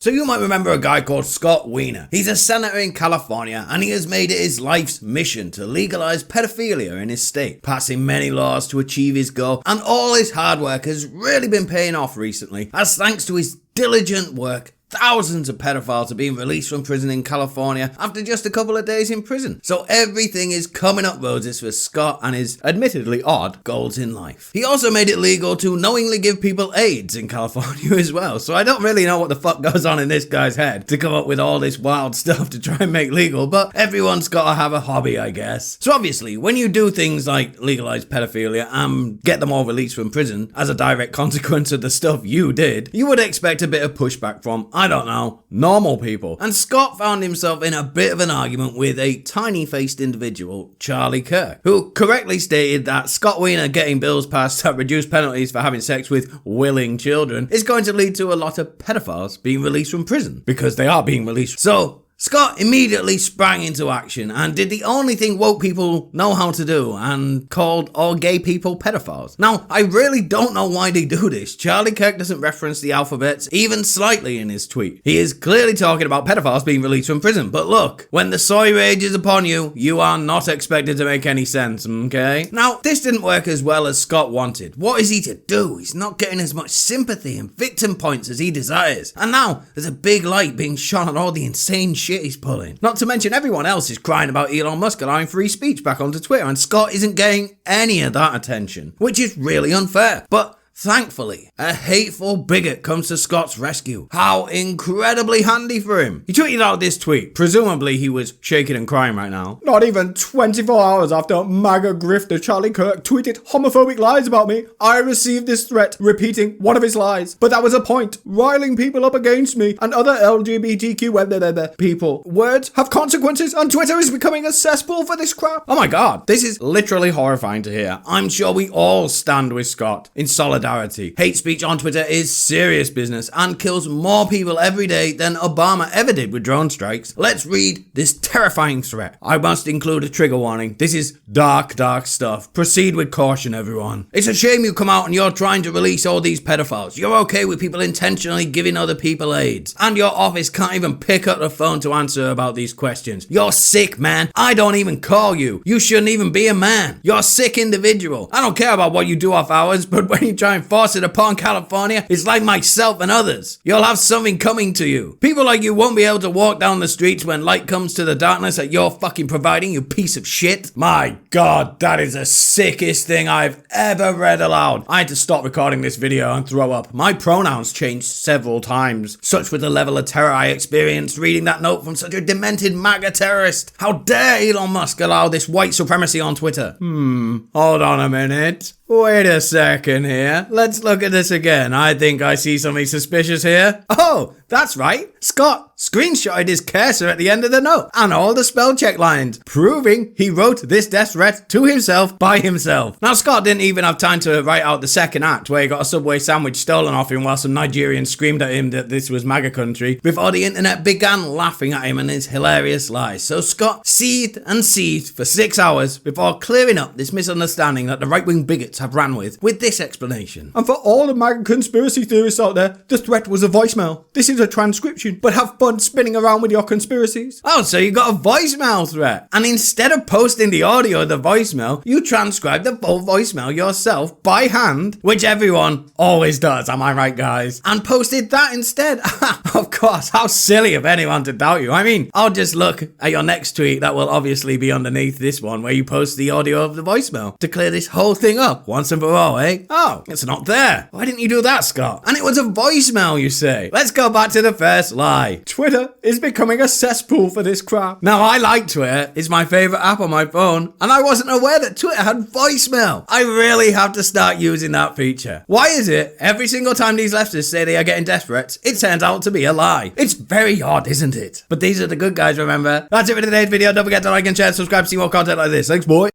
So you might remember a guy called Scott Weiner. He's a senator in California and he has made it his life's mission to legalize pedophilia in his state, passing many laws to achieve his goal, and all his hard work has really been paying off recently, as thanks to his diligent work, thousands of pedophiles are being released from prison in California after just a couple of days in prison. So everything is coming up roses for Scott and his admittedly odd goals in life. He also made it legal to knowingly give people AIDS in California as well. So I don't really know what the fuck goes on in this guy's head to come up with all this wild stuff to try and make legal, but everyone's got to have a hobby, I guess. So obviously, when you do things like legalize pedophilia and get them all released from prison as a direct consequence of the stuff you did, you would expect a bit of pushback from, I don't know, normal people. And Scott found himself in a bit of an argument with a tiny-faced individual, Charlie Kirk, who correctly stated that Scott Weiner getting bills passed that reduce penalties for having sex with willing children is going to lead to a lot of pedophiles being released from prison, because they are being released. So Scott immediately sprang into action and did the only thing woke people know how to do and called all gay people pedophiles. Now, I really don't know why they do this. Charlie Kirk doesn't reference the alphabets even slightly in his tweet. He is clearly talking about pedophiles being released from prison. But look, when the soy rages upon you, you are not expected to make any sense, okay? Now, this didn't work as well as Scott wanted. What is he to do? He's not getting as much sympathy and victim points as he desires. And now, there's a big light being shone on all the insane shit he's pulling. Not to mention everyone else is crying about Elon Musk allowing free speech back onto Twitter, and Scott isn't getting any of that attention, which is really unfair. But thankfully, a hateful bigot comes to Scott's rescue. How incredibly handy for him. He tweeted out this tweet. Presumably he was shaking and crying right now. Not even 24 hours after MAGA grifter Charlie Kirk tweeted homophobic lies about me, I received this threat repeating one of his lies. But that was a point, riling people up against me and other LGBTQ people. Words have consequences and Twitter is becoming a cesspool for this crap. Oh my god, this is literally horrifying to hear. I'm sure we all stand with Scott in solidarity. Hate speech on Twitter is serious business and kills more people every day than Obama ever did with drone strikes. Let's read this terrifying threat. I must include a trigger warning. This is dark stuff. Proceed with caution, everyone. It's a shame you come out and you're trying to release all these pedophiles. You're okay with people intentionally giving other people AIDS. And your office can't even pick up the phone to answer about these questions. You're sick, man. I don't even call you. You shouldn't even be a man. You're a sick individual. I don't care about what you do off hours, but when you try and force it upon California, it's like myself and others. You'll have something coming to you. People like you won't be able to walk down the streets when light comes to the darkness that you're fucking providing, you piece of shit. My god, that is the sickest thing I've ever read aloud. I had to stop recording this video and throw up. My pronouns changed several times. Such was the level of terror I experienced reading that note from such a demented MAGA terrorist. How dare Elon Musk allow this white supremacy on Twitter? Hold on a minute. Wait a second here. Let's look at this again. I think I see something suspicious here. Oh, that's right. Scott screenshotted his cursor at the end of the note and all the spell check lines, proving he wrote this death threat to himself by himself. Now, Scott didn't even have time to write out the second act where he got a Subway sandwich stolen off him while some Nigerians screamed at him that this was MAGA country before the internet began laughing at him and his hilarious lies. So Scott seethed and seethed for 6 hours before clearing up this misunderstanding that the right-wing bigots have ran with this explanation. And for all the MAGA conspiracy theorists out there, the threat was a voicemail. This is a transcription, but have fun spinning around with your conspiracies. Oh, so you got a voicemail threat. And instead of posting the audio of the voicemail, you transcribed the full voicemail yourself by hand, which everyone always does, am I right, guys? And posted that instead. Of course, how silly of anyone to doubt you. I mean, I'll just look at your next tweet that will obviously be underneath this one where you post the audio of the voicemail to clear this whole thing up once and for all, eh? Oh, it's not there. Why didn't you do that, Scott? And it was a voicemail, you say. Let's go back to the first lie. Twitter is becoming a cesspool for this crap. Now, I like Twitter. It's my favorite app on my phone, and I wasn't aware that Twitter had voicemail. I really have to start using that feature. Why is it every single time these leftists say they are getting death threats, it turns out to be a lie? It's very odd, isn't it? But these are the good guys, remember? That's it for today's video. Don't forget to like and share and subscribe to see more content like this. Thanks, boy.